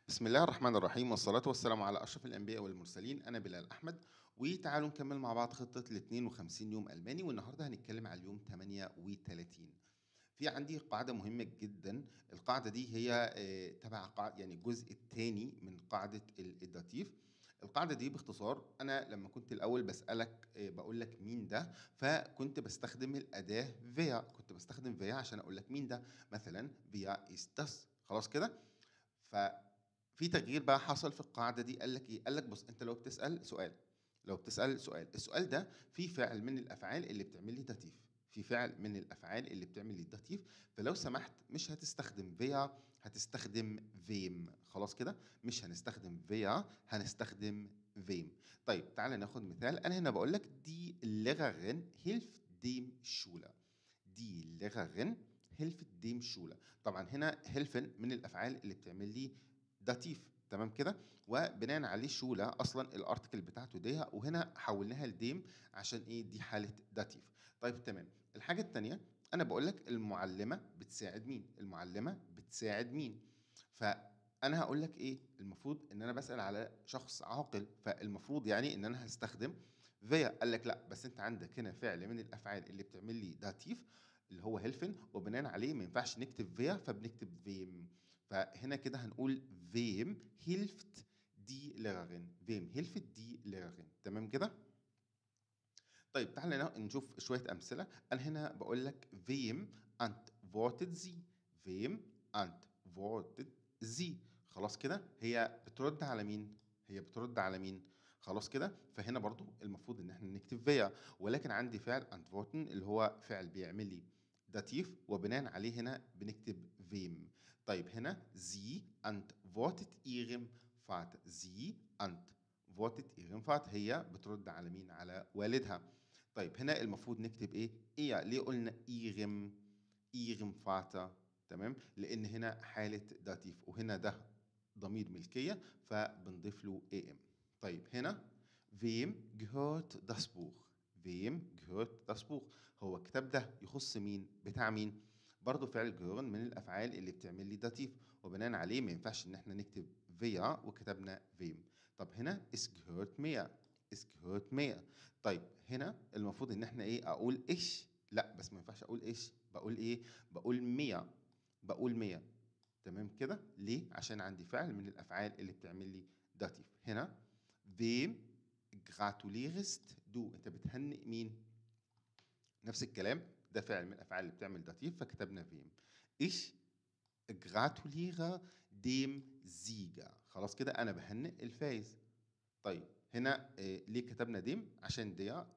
بسم الله الرحمن الرحيم والصلاة والسلام على أشرف الأنبياء والمرسلين. أنا بلال أحمد، وتعالوا نكمل مع بعض خطة ال 52 يوم ألماني، والنهاردة هنتكلم على اليوم 38. في عندي قاعدة مهمة جدا. القاعدة دي هي تبع يعني الجزء الثاني من قاعدة الداتيف. القاعدة دي باختصار، أنا لما كنت الأول بسألك بقول لك مين ده، فكنت بستخدم الأداة فيا، كنت بستخدم فيا عشان أقول لك مين ده. مثلا فيا إستاس، خلاص كده. ففي تغيير بقى حصل في القاعدة دي. قال لك إيه؟ قال لك بص، أنت لو بتسأل سؤال، السؤال ده فيه فعل من الأفعال اللي بتعمل لي داتيف، في فعل من الأفعال اللي بتعمل لي داتيف. فلو سمحت مش هتستخدم فيا، هتستخدم فيم. خلاص كده، مش هنستخدم فيا، هنستخدم فيم. طيب تعالى ناخد مثال. أنا هنا بقول لك دي Lehrerin hilft dem Schüler. دي Lehrerin hilft dem Schüler. طبعا هنا هيلفن من الافعال اللي بتعمل لي داتيف، تمام كده. وبناء عليه شوله اصلا الارتكل بتاعته دي، وهنا حولناها لديم عشان ايه؟ دي حاله داتيف. طيب تمام. الحاجه الثانيه، انا بقول لك المعلمه بتساعد مين؟ المعلمه بتساعد مين؟ فانا هقول لك ايه المفروض؟ ان انا بسال على شخص عاقل، فالمفروض يعني ان انا هستخدم فيا. قال لك لا، بس انت عندك هنا فعل من الافعال اللي بتعمل لي داتيف اللي هو هيلفن، وبناء عليه ما ينفعش نكتب فيا، فبنكتب فيم. فهنا كده هنقول فيم هيلفت دي ليرارين، فيم هيلفت دي ليرارين، تمام كده. طيب تعالى نشوف شويه امثله. انا هنا بقول لك فيم انت فورتد زي، فيم انت فورتد زي. خلاص كده، هي بترد على مين؟ هي بترد على مين؟ خلاص كده. فهنا برضو المفروض ان احنا نكتب فيا، ولكن عندي فعل انتفورتن اللي هو فعل بيعمل لي داتيف، وبناء عليه هنا بنكتب فيم. طيب هنا زي انت فورتت ايرم فات، زي انت فورتت ايرم فات، هي بترد على مين؟ على والدها. طيب هنا المفروض نكتب ايه؟ ايه؟ ليه قلنا ايرم؟ ايرم فاتا، تمام، لان هنا حاله داتيف، وهنا ده ضمير ملكيه فبنضيف له اي ام. طيب هنا wem gehört das Buch؟ wem gehört das Buch؟ هو الكتاب ده يخص مين؟ بتاع مين؟ برضه فعل gehören من الافعال اللي بتعمل لي داتيف، وبناء عليه ما ينفعش ان احنا نكتب فيا وكتبنا wem. طب هنا es gehört mir، es gehört mir. طيب هنا المفروض ان احنا ايه؟ اقول ايش؟ لا، بس ما ينفعش اقول ايش، بقول ايه؟ بقول مية، بقول مية. تمام كده. ليه؟ عشان عندي فعل من الافعال اللي بتعمل لي داتيف. هنا wem gratulierst du؟ انت بتهنئ مين؟ نفس الكلام، ده فعل من الافعال اللي بتعمل داتيف فكتبنا wem. ich gratuliere dem Sieger. خلاص كده، انا بهنئ الفايز. طيب هنا ليه كتبنا ديم؟ عشان ديا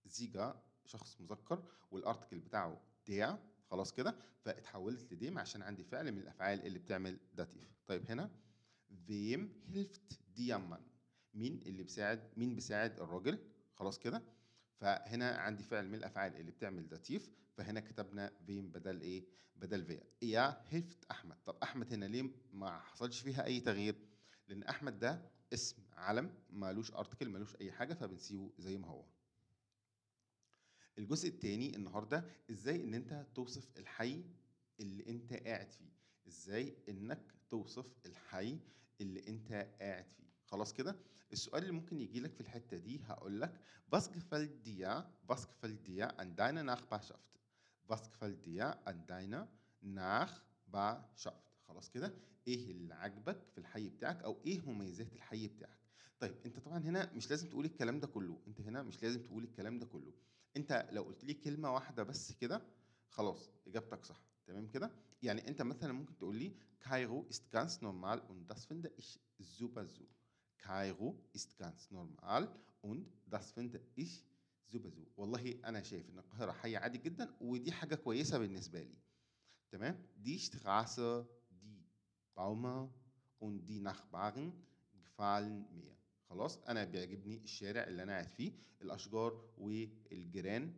زيجا شخص مذكر، والارتكل بتاعه ديا، خلاص كده، فاتحولت لديم عشان عندي فعل من الافعال اللي بتعمل داتيف. طيب هنا فيم هيلفت ديامان، مين اللي بيساعد؟ مين بيساعد الراجل؟ خلاص كده. فهنا عندي فعل من الافعال اللي بتعمل داتيف، فهنا كتبنا فيم بدل ايه؟ بدل فيا. يا هيلفت احمد. طب احمد هنا ليه ما حصلش فيها اي تغيير؟ لان احمد ده اسم علم، مالوش ارتكل، مالوش اي حاجه، فبنسيبه زي ما هو. الجزء الثاني النهارده، ازاي ان انت توصف الحي اللي انت قاعد فيه. ازاي انك توصف الحي اللي انت قاعد فيه. خلاص كده. السؤال اللي ممكن يجي لك في الحته دي هقول لك was gefällt dir was gefällt dir an deiner Nachbarschaft؟ was gefällt dir an deiner Nachbarschaft؟ خلاص كده، ايه اللي عاجبك في الحي بتاعك، او ايه مميزات الحي بتاعك؟ طيب انت طبعا هنا مش لازم تقول الكلام ده كله، انت هنا مش لازم تقول الكلام ده كله. انت لو قلت لي كلمه واحده بس كده، خلاص اجابتك صح، تمام كده. يعني انت مثلا ممكن تقول لي كايرو ist ganz normal und das finde ich super so. كايرو ist ganz normal und das finde ich super so. والله انا شايف ان القاهره حي عادي جدا، ودي حاجه كويسه بالنسبه لي. تمام. Die Straße, die Bäume und die Nachbarn gefallen mir. خلاص، انا بيعجبني الشارع اللي انا قاعد فيه، الاشجار والجيران.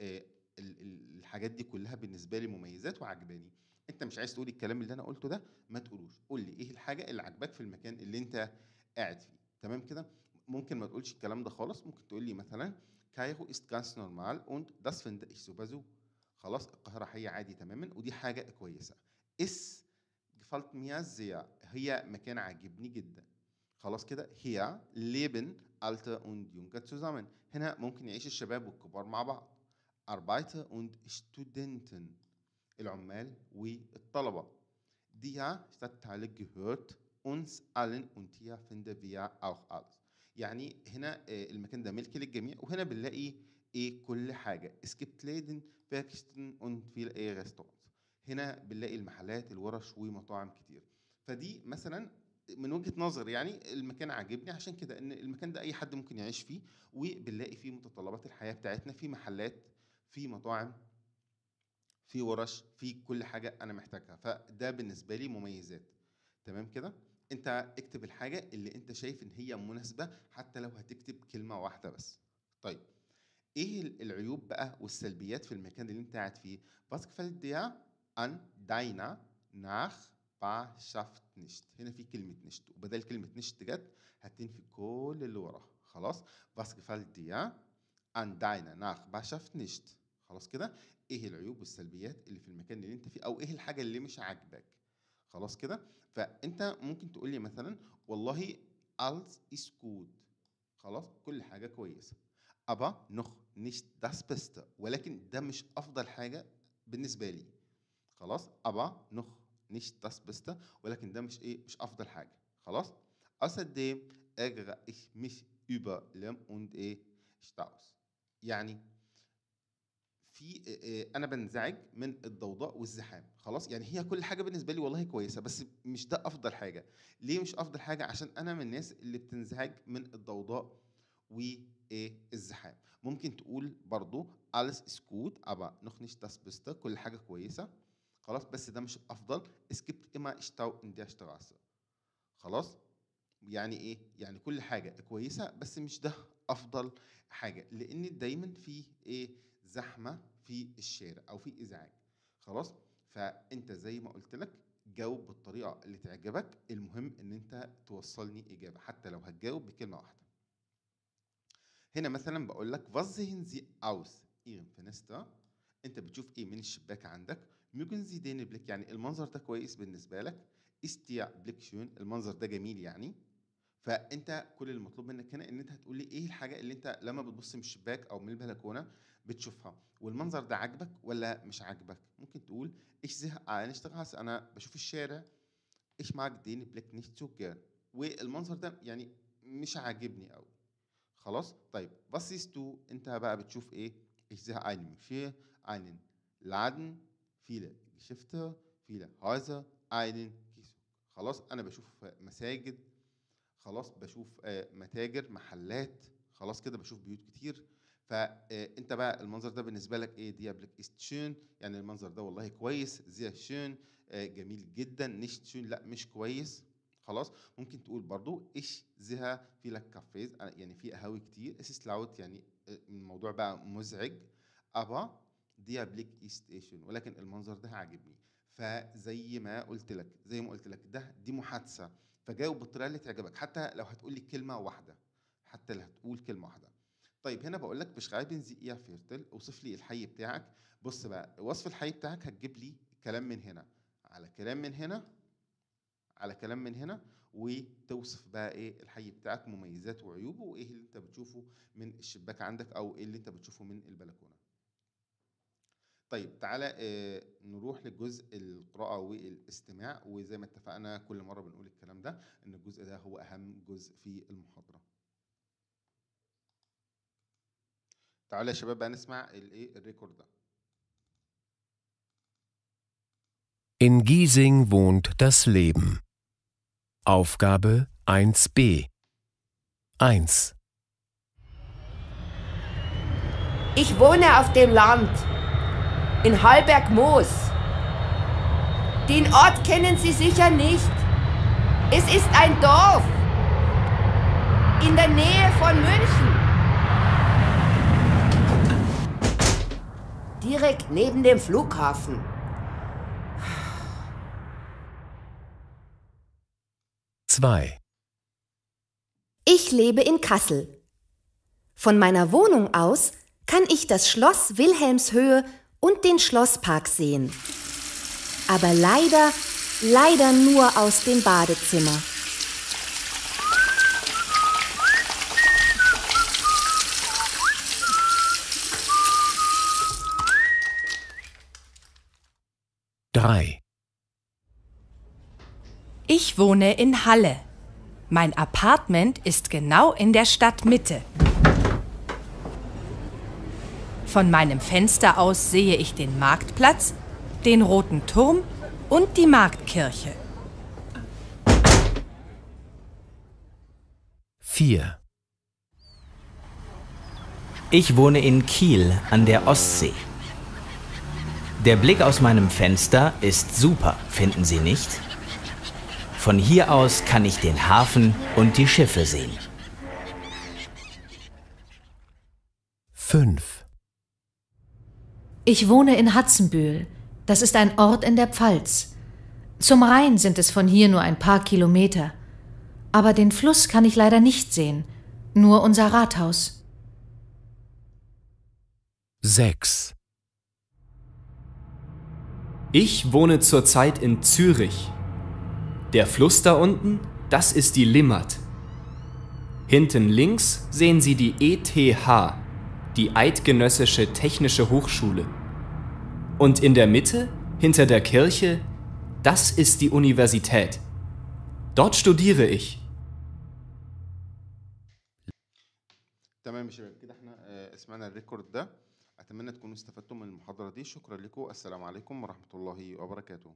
آه، الحاجات دي كلها بالنسبه لي مميزات وعجباني. انت مش عايز تقولي الكلام اللي انا قلته ده، ما تقولوش. قول لي ايه الحاجه اللي عجباك في المكان اللي انت قاعد فيه، تمام كده. ممكن ما تقولش الكلام ده خالص، ممكن تقول لي مثلا كايرو ist ganz normal und das finde ich super. خلاص، القاهرة حي عادي تماما، ودي حاجة كويسة. اس gefällt mir sehr، هي مكان عاجبني جدا. خلاص كده. Hier leben Alte und Junge zusammen. هنا ممكن يعيش الشباب والكبار مع بعض. Arbeiter und Studenten. العمال والطلبة. Der Stadtteil gehört uns allen und hier finden wir auch alles. يعني هنا المكان ده ملك للجميع، وهنا بنلاقي كل حاجة. Es gibt Läden, Werkstätten und viele Restaurants. هنا بنلاقي المحلات، الورش ومطاعم كتير. فدي مثلا من وجهة نظر يعني المكان عاجبني عشان كده ان المكان ده اي حد ممكن يعيش فيه، وبنلاقي فيه متطلبات الحياة بتاعتنا، في محلات، في مطاعم، في ورش، في كل حاجة انا محتاجها. فده بالنسبة لي مميزات. تمام كده. انت اكتب الحاجة اللي انت شايف ان هي مناسبة حتى لو هتكتب كلمة واحدة بس. طيب ايه العيوب بقى والسلبيات في المكان اللي انت قاعد فيه؟ Was gefällt dir an deiner Nachbarschaft nicht؟ هنا في كلمة nicht، وبدل كلمة nicht جت هتنفي كل اللي وراها. خلاص. Was gefällt dir an deiner Nachbarschaft nicht؟ خلاص كده. ايه العيوب والسلبيات اللي في المكان اللي انت فيه، او ايه الحاجة اللي مش عاجباك؟ خلاص كده. فانت ممكن تقول لي مثلا والله alles ist gut. خلاص كل حاجة كويسة. aber noch nicht das Beste. ولكن ده مش أفضل حاجة بالنسبة لي. خلاص. aber noch nicht das Beste. ولكن ده مش أفضل حاجة. خلاص. außerdem ärgere ich mich über Lärm und Staus. يعني في أنا بنزعج من الضوضاء والزحام. خلاص. يعني هي كل حاجة بالنسبة لي والله كويسة، بس مش ده أفضل حاجة. ليه مش أفضل حاجة؟ عشان أنا من الناس اللي بتنزعج من الضوضاء والزحام. ممكن تقول برضو alles ist gut aber noch nicht das Beste. كل حاجة كويسة. خلاص. بس ده مش الأفضل. es gibt immer Stau in der Straße. خلاص. يعني إيه؟ يعني كل حاجة كويسة بس مش ده أفضل حاجة، لأن دايما في زحمة في الشارع أو في إزعاج. خلاص. فأنت زي ما قلت لك جاوب بالطريقة اللي تعجبك. المهم إن أنت توصلني إجابة حتى لو هتجاوب بكلمة واحدة. هنا مثلا بقول لك was sehen Sie aus Ihrem Fenster؟ انت بتشوف ايه من الشباك عندك؟ mögen Sie den Blick؟ يعني المنظر ده كويس بالنسبه لك. ist der Blick schön؟ المنظر ده جميل يعني. فانت كل المطلوب منك هنا ان انت هتقول لي ايه الحاجه اللي انت لما بتبص من الشباك او من البلكونه بتشوفها، والمنظر ده عاجبك ولا مش عاجبك. ممكن تقول ich sehe eine Straße، انا بشوف الشارع. ich mag den Blick nicht so gern، والمنظر ده يعني مش عاجبني قوي. خلاص. طيب was siehst du؟ انت بقى بتشوف ايه؟ ich sehe eine Moschee, einen Laden, viele Geschäfte, viele Häuser, einen Kiosk. خلاص. انا بشوف مساجد. خلاص. بشوف متاجر، محلات. خلاص كده. بشوف بيوت كتير. فانت بقى المنظر ده بالنسبه لك ايه؟ دي بلك ist schön، يعني المنظر ده والله كويس. sehr schön جميل جدا. nicht schön لا مش كويس. خلاص. ممكن تقول برضو ich sehe viele Cafés، يعني في قهاوي كتير. es ist laut، يعني الموضوع بقى مزعج. aber der Blick ist schön، ولكن المنظر ده عاجبني. فزي ما قلت لك دي محادثة، فجاوب بالطريقة اللي تعجبك حتى لو هتقول لي كلمة واحدة. طيب هنا بقول لك beschreiben Sie Ihr Viertel، اوصف لي الحي بتاعك. بص بقى وصف الحي بتاعك هتجيب لي كلام من هنا على كلام من هنا على كلام من هنا، وتوصف بقى ايه الحي بتاعك، مميزاته وعيوبه، وايه اللي انت بتشوفه من الشباك عندك او ايه اللي انت بتشوفه من البلكونه. طيب تعالى نروح للجزء القراءة والاستماع، وزي ما اتفقنا كل مرة بنقول الكلام ده ان الجزء ده هو اهم جزء في المحاضرة. تعالى يا شباب بقى نسمع الريكورد ده. In Giesing wohnt das Leben. Aufgabe 1b. 1. Ich wohne auf dem Land, in Hallberg-Moos. Den Ort kennen Sie sicher nicht. Es ist ein Dorf in der Nähe von München. Direkt neben dem Flughafen. 2. Ich lebe in Kassel. Von meiner Wohnung aus kann ich das Schloss Wilhelmshöhe und den Schlosspark sehen. Aber leider Leider nur aus dem Badezimmer. Drei. Ich wohne in Halle. Mein Apartment ist genau in der Stadtmitte. Von meinem Fenster aus sehe ich den Marktplatz, den Roten Turm und die Marktkirche. 4. Ich wohne in Kiel an der Ostsee. Der Blick aus meinem Fenster ist super, finden Sie nicht? Von hier aus kann ich den Hafen und die Schiffe sehen. 5. Ich wohne in Hatzenbühl. Das ist ein Ort in der Pfalz. Zum Rhein sind es von hier nur ein paar Kilometer. Aber den Fluss kann ich leider nicht sehen, nur unser Rathaus. 6. Ich wohne zurzeit in Zürich. Der Fluss da unten, das ist die Limmat. Hinten links sehen Sie die ETH, die Eidgenössische Technische Hochschule. Und in der Mitte, hinter der Kirche, das ist die Universität. Dort studiere ich. تمام يا شباب، كده احنا سمعنا الريكورد ده. اتمنى تكونوا استفدتم من المحاضره دي. شكرا لكم، السلام عليكم ورحمه الله وبركاته.